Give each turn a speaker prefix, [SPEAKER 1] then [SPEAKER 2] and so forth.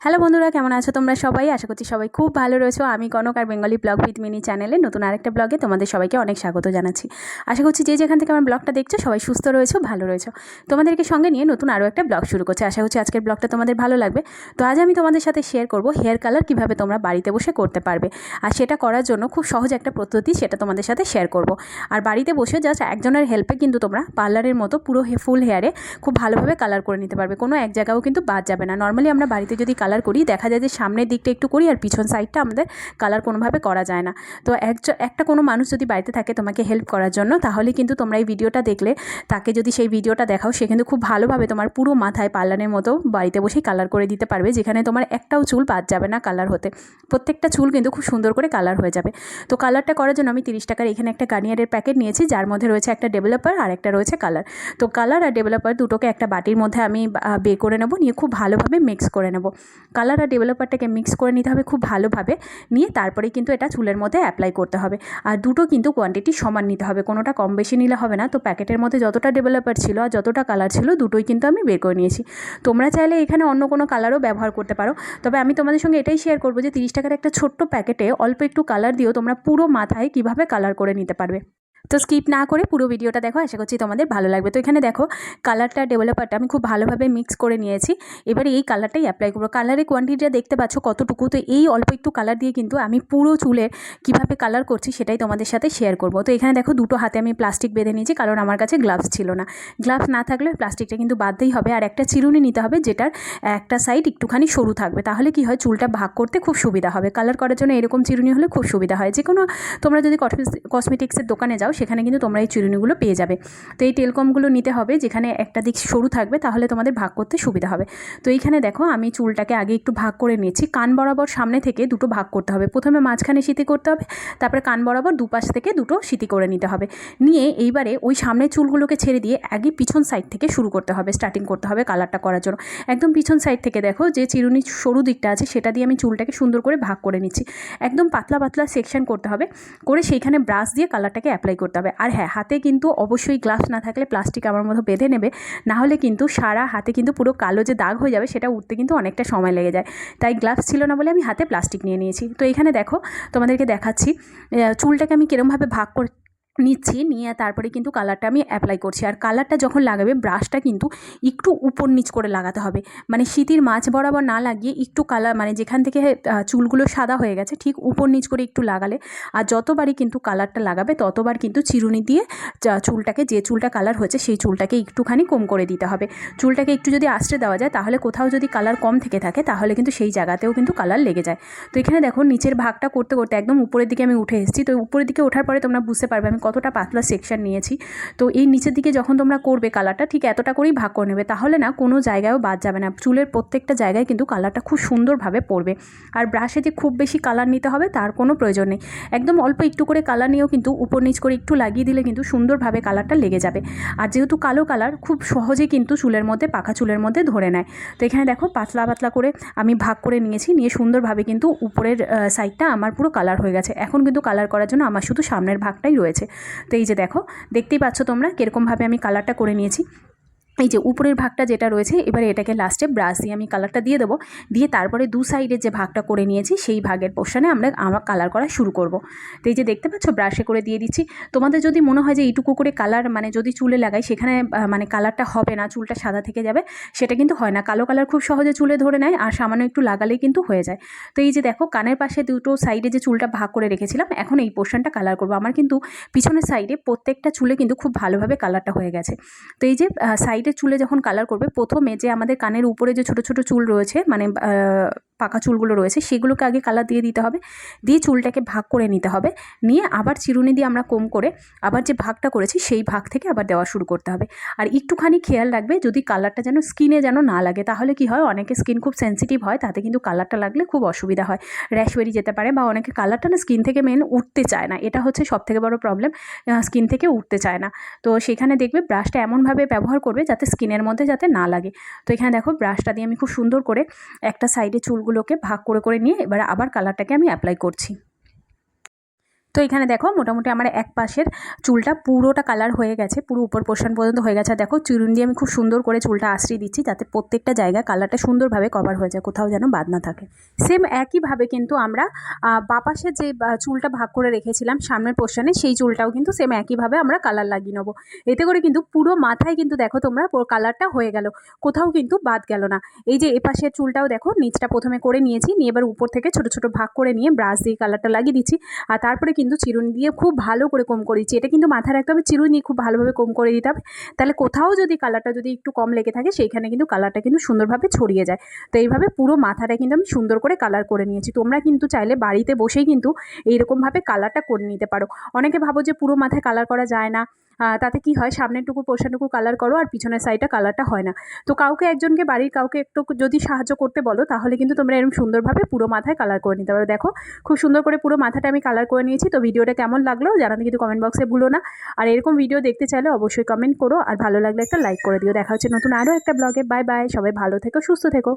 [SPEAKER 1] Hello বন্ধুরা, কেমন আছো তোমরা সবাই? আশা করছি সবাই খুব ভালো রয়েছো। আমি কনক আর বেঙ্গলি ব্লগ উইথ মিনি চ্যানেলে নতুন আরেকটা ব্লগে তোমাদের সবাইকে অনেক স্বাগত জানাচ্ছি। আশা করছি যে যেখান থেকে আমার ব্লগটা দেখছো সবাই সুস্থ রয়েছো, ভালো রয়েছো। তোমাদেরকে সঙ্গে নিয়ে নতুন আরও একটা ব্লগ শুরু করছি। আশা করছি আজকের ব্লগটা তোমাদের ভালো লাগবে। তো আজ আমি তোমাদের সাথে শেয়ার করবো হেয়ার কালার কীভাবে তোমরা বাড়িতে বসে করতে পারবে। আর সেটা করার জন্য খুব সহজ একটা পদ্ধতি, সেটা তোমাদের সাথে শেয়ার করব। আর বাড়িতে বসে জাস্ট একজনের হেল্পে কিন্তু তোমরা পার্লারের মতো পুরো ফুল হেয়ারে খুব ভালোভাবে কালার করে নিতে পারবে। কোনো এক জায়গাও কিন্তু বাদ যাবে না। নর্মালি আমরা বাড়িতে যদি কালার করি দেখা যায় যে সামনের দিকটা একটু করি আর পিছন সাইডটা আমাদের কালার কোনোভাবে করা যায় না। তো একটা কোনো মানুষ যদি বাড়িতে থাকে তোমাকে হেল্প করার জন্য, তাহলে কিন্তু তোমরা এই ভিডিওটা দেখলে তাকে যদি সেই ভিডিওটা দেখাও, সে কিন্তু খুব ভালোভাবে তোমার পুরো মাথায় পার্লারের মতো বাড়িতে বসেই কালার করে দিতে পারবে, যেখানে তোমার একটাও চুল বাদ যাবে না কালার হতে। প্রত্যেকটা চুল কিন্তু খুব সুন্দর করে কালার হয়ে যাবে। তো কালারটা করার জন্য আমি 30 টাকার এখানে একটা গার্নিয়ারের প্যাকেট নিয়েছি, যার মধ্যে রয়েছে একটা ডেভেলপার আর একটা রয়েছে কালার। তো কালার আর ডেভেলপার দুটোকে একটা বাটির মধ্যে আমি বের করে নেব, নিয়ে খুব ভালোভাবে মিক্স করে নেব। কালার আর ডেভেলপারটাকে মিক্স করে নিতে হবে খুব ভালোভাবে, নিয়ে তারপরে কিন্তু এটা চুলের মধ্যে অ্যাপ্লাই করতে হবে। আর দুটো কিন্তু কোয়ান্টিটি সমান নিতে হবে, কোনোটা কম বেশি নিলে হবে না। তো প্যাকেটের মধ্যে যতটা ডেভেলপার ছিল আর যতটা কালার ছিল দুটোই কিন্তু আমি বের করে নিয়েছি। তোমরা চাইলে এখানে অন্য কোনো কালারও ব্যবহার করতে পারো, তবে আমি তোমাদের সঙ্গে এটাই শেয়ার করবো যে 30 টাকার একটা ছোট্ট প্যাকেটে অল্প একটু কালার দিয়েও তোমরা পুরো মাথায় কীভাবে কালার করে নিতে পারবে। তো স্কিপ না করে পুরো ভিডিওটা দেখো, আশা করছি তোমাদের ভালো লাগবে। তো এখানে দেখো কালারটা ডেভেলপারটা আমি খুব ভালোভাবে মিক্স করে নিয়েছি। এবারে এই কালারটাই অ্যাপ্লাই করবো। কালারের কোয়ান্টিটিটা দেখতে পাচ্ছ কতটুকু। তো এই অল্প একটু কালার দিয়ে কিন্তু আমি পুরো চুলের কীভাবে কালার করছি সেটাই তোমাদের সাথে শেয়ার করবো। তো এখানে দেখো দুটো হাতে আমি প্লাস্টিক বেঁধে নিয়েছি, কারণ আমার কাছে গ্লাভস ছিল না। গ্লাভস না থাকলে প্লাস্টিকটা কিন্তু বাঁধতেই হবে। আর একটা চিরুনি নিতে হবে, যেটার একটা সাইড একটুখানি সরু থাকবে, তাহলে কি হয় চুলটা ভাগ করতে খুব সুবিধা হবে। কালার করার জন্য এরকম চিরুনি হলে খুব সুবিধা হয়। যে কোনো তোমরা যদি কসমেটিক্সের দোকানে যাও সেখানে কিন্তু তোমরা এই চিরুনিগুলো পেয়ে যাবে। তো এই টেলকমগুলো নিতে হবে, যেখানে একটা দিক সরু থাকবে, তাহলে তোমাদের ভাগ করতে সুবিধা হবে। তো এইখানে দেখো আমি চুলটাকে আগে একটু ভাগ করে নিয়েছি। কান বরাবর সামনে থেকে দুটো ভাগ করতে হবে। প্রথমে মাঝখানে সিঁথি করতে হবে, তারপরে কান বরাবর দুপাশ থেকে দুটো সিঁথি করে নিতে হবে। নিয়ে এইবারে ওই সামনের চুলগুলোকে ছেড়ে দিয়ে আগে পিছন সাইড থেকে শুরু করতে হবে, স্টার্টিং করতে হবে কালারটা করার জন্য। একদম পিছন সাইড থেকে দেখো যে চিরুনি সরু দিকটা আছে সেটা দিয়ে আমি চুলটাকে সুন্দর করে ভাগ করে নিচ্ছি। একদম পাতলা পাতলা সেকশন করতে হবে, করে সেইখানে ব্রাশ দিয়ে কালারটাকে অ্যাপ্লাই করতে হবে। আর হ্যাঁ, হাতে কিন্তু অবশ্যই গ্লাভস না থাকলে প্লাস্টিক আমার মতো বেঁধে নেবে, না হলে কিন্তু সারা হাতে কিন্তু পুরো কালো যে দাগ হয়ে যাবে সেটা উঠতে কিন্তু অনেকটা সময় লেগে যায়। তাই গ্লাভস ছিল না বলে আমি হাতে প্লাস্টিক নিয়ে নিয়েছি। তো এখানে দেখো তোমাদেরকে দেখাচ্ছি চুলটাকে আমি কীরমভাবে ভাগ করে নিচ্ছি, নিয়ে তারপরে কিন্তু কালারটা আমি অ্যাপ্লাই করছি। আর কালারটা যখন লাগাবে ব্রাশটা কিন্তু একটু উপর নিচ করে লাগাতে হবে, মানে সিঁথির মাঝ বরাবর না লাগিয়ে একটু কালার, মানে যেখান থেকে চুলগুলো সাদা হয়ে গেছে ঠিক উপর নিচ করে একটু লাগালে, আর যতবারই কিন্তু কালারটা লাগাবে ততবার কিন্তু চিরুনি দিয়ে চুলটাকে, যে চুলটা কালার হয়েছে সেই চুলটাকে একটুখানি কম করে দিতে হবে। চুলটাকে একটু যদি আঁচড়ে দেওয়া যায়, তাহলে কোথাও যদি কালার কম থেকে থাকে তাহলে কিন্তু সেই জায়গাতেও কিন্তু কালার লেগে যায়। তো এখানে দেখো নিচের ভাগটা করতে করতে একদম উপরের দিকে আমি উঠে এসেছি। তো উপরের দিকে ওঠার পরে তোমরা বুঝতে পারবে আমি কতটা পাতলা সেকশন নিয়েছি। তো এই নিচের দিকে যখন তোমরা করবে কালারটা ঠিক এতটা করেই ভাগ করে নেবে, তাহলে না কোনো জায়গায়ও বাদ যাবে না। চুলের প্রত্যেকটা জায়গায় কিন্তু কালারটা খুব সুন্দরভাবে পড়বে। আর ব্রাশে যে খুব বেশি কালার নিতে হবে তার কোনো প্রয়োজন নেই। একদম অল্প একটু করে কালার নিয়েও কিন্তু উপর নিচ করে একটু লাগিয়ে দিলে কিন্তু সুন্দরভাবে কালারটা লেগে যাবে। আর যেহেতু কালো কালার খুব সহজে কিন্তু চুলের মধ্যে, পাকা চুলের মধ্যে ধরে নেয়। তো এখানে দেখো পাতলা পাতলা করে আমি ভাগ করে নিয়েছি, নিয়ে সুন্দরভাবে কিন্তু উপরের সাইডটা আমার পুরো কালার হয়ে গেছে। এখন কিন্তু কালার করার জন্য আমার শুধু সামনের ভাগটাই রয়েছে। তো এই যে দেখো দেখতেই পাচ্ছ তোমরা কীরকমভাবে আমি কালারটা করে নিয়েছি। এই যে উপরের ভাগটা যেটা রয়েছে, এবারে এটাকে লাস্টে ব্রাশ দিয়ে আমি কালারটা দিয়ে দেবো, দিয়ে তারপরে দু সাইডের যে ভাগটা করে নিয়েছি সেই ভাগের পোর্শনে আমরা কালার করা শুরু করব। তো এই যে দেখতে পাচ্ছ ব্রাশে করে দিয়ে দিচ্ছি। তোমাদের যদি মনে হয় যে এইটুকু করে কালার, মানে যদি চুলে লাগাই সেখানে মানে কালারটা হবে না, চুলটা সাদা থেকে যাবে, সেটা কিন্তু হয় না। কালো কালার খুব সহজে চুলে ধরে নেয়, আর সামান্য একটু লাগালেই কিন্তু হয়ে যায়। তো এই যে দেখো কানের পাশে দুটো সাইডে যে চুলটা ভাগ করে রেখেছিলাম, এখন এই পোর্শনটা কালার করব। আমার কিন্তু পিছনের সাইডে প্রত্যেকটা চুলে কিন্তু খুব ভালোভাবে কালারটা হয়ে গেছে। তো এই যে সাইডে চুলে যখন কালার করবে, প্রথমে যে আমাদের কানের উপরে যে ছোট ছোট চুল রয়েছে, মানে পাকা চুলগুলো রয়েছে, সেগুলোকে আগে কালার দিয়ে দিতে হবে। দিয়ে চুলটাকে ভাগ করে নিতে হবে, নিয়ে আবার চিরুনি দিয়ে আমরা কম করে আবার যে ভাগটা করেছি সেই ভাগ থেকে আবার দেওয়া শুরু করতে হবে। আর একটুখানি খেয়াল রাখবে যদি কালারটা যেন স্কিনে যেন না লাগে, তাহলে কি হয় অনেকে স্কিন খুব সেন্সিটিভ হয়, তাতে কিন্তু কালারটা লাগলে খুব অসুবিধা হয়, র্যাশ বেরিয়ে যেতে পারে, বা অনেকে কালারটা না স্কিন থেকে মেন উঠতে চায় না। এটা হচ্ছে সবথেকে বড় প্রবলেম, স্কিন থেকে উঠতে চায় না। তো সেখানে দেখবে ব্রাশটা এমনভাবে ব্যবহার করবে যাতে স্কিনের মধ্যে যাতে না লাগে। তো এখানে দেখো ব্রাশটা দিয়ে আমি খুব সুন্দর করে একটা সাইডে চুলগুলোকে ভাগ করে করে নিয়ে এবার আবার কালারটাকে আমি অ্যাপ্লাই করছি। তো এখানে দেখো মোটামুটি আমার এক পাশের চুলটা পুরোটা কালার হয়ে গেছে, পুরো উপর পোর্শন পর্যন্ত হয়ে গেছে। দেখো চিরুনি দিয়ে আমি খুব সুন্দর করে চুলটা আশ্রিয়ে দিচ্ছি, যাতে প্রত্যেকটা জায়গায় কালারটা সুন্দরভাবে কভার হয়ে যায়, কোথাও যেন বাদ না থাকে। সেম একইভাবে কিন্তু আমরা বাপাশের যে চুলটা ভাগ করে রেখেছিলাম সামনের পোর্শনে, সেই চুলটাও কিন্তু সেম একইভাবে আমরা কালার লাগিয়ে নেবো। এতে করে কিন্তু পুরো মাথায় কিন্তু দেখো তোমরা কালারটা হয়ে গেল, কোথাও কিন্তু বাদ গেল না। এই যে এপাশের চুলটাও দেখো নিচটা প্রথমে করে নিয়েছি, নিয়ে এবার উপর থেকে ছোটো ছোটো ভাগ করে নিয়ে ব্রাশ দিয়ে কালারটা লাগিয়ে দিচ্ছি। আর তারপরে কিন্তু চিরুনি দিয়ে খুব ভালো করে কোম করে দিচ্ছি। এটা কিন্তু মাথায় রাখতে হবে, চিরুনি খুব ভালোভাবে কোম করে দিতে হবে, তাহলে কোথাও যদি কালারটা যদি একটু কম লেগে থাকে সেইখানে কিন্তু কালারটা কিন্তু সুন্দরভাবে ছড়িয়ে যায়। তো এইভাবে পুরো মাথাটা কিন্তু আমি সুন্দর করে কালার করে নিয়েছি। তোমরা কিন্তু চাইলে বাড়িতে বসেই কিন্তু এইরকমভাবে কালারটা করে নিতে পারো। অনেকে ভাবো যে পুরো মাথায় কালার করা যায় না, তাতে কি হয় সামনেরটুকু পোর্শনটুকু কালার করো আর পিছনের সাইডটা কালারটা হয় না। তো কাউকে একজনকে বাড়ির কাউকে একটু যদি সাহায্য করতে বলো, তাহলে কিন্তু তোমরা এরকম সুন্দরভাবে পুরো মাথায় কালার করে নিতে পারো। দেখো খুব সুন্দর করে পুরো মাথাটা আমি কালার করে নিয়েছি। তো ভিডিওটা কেমন লাগলো জানাতে কিন্তু কমেন্ট বক্সে ভুলো না। আর এরকম ভিডিও দেখতে চাইলে অবশ্যই কমেন্ট করো, আর ভালো লাগলে একটা লাইক করে দিও। দেখা হচ্ছে নতুন আরও একটা ব্লগে। বাই বাই, সবাই ভালো থেকো, সুস্থ থেকো।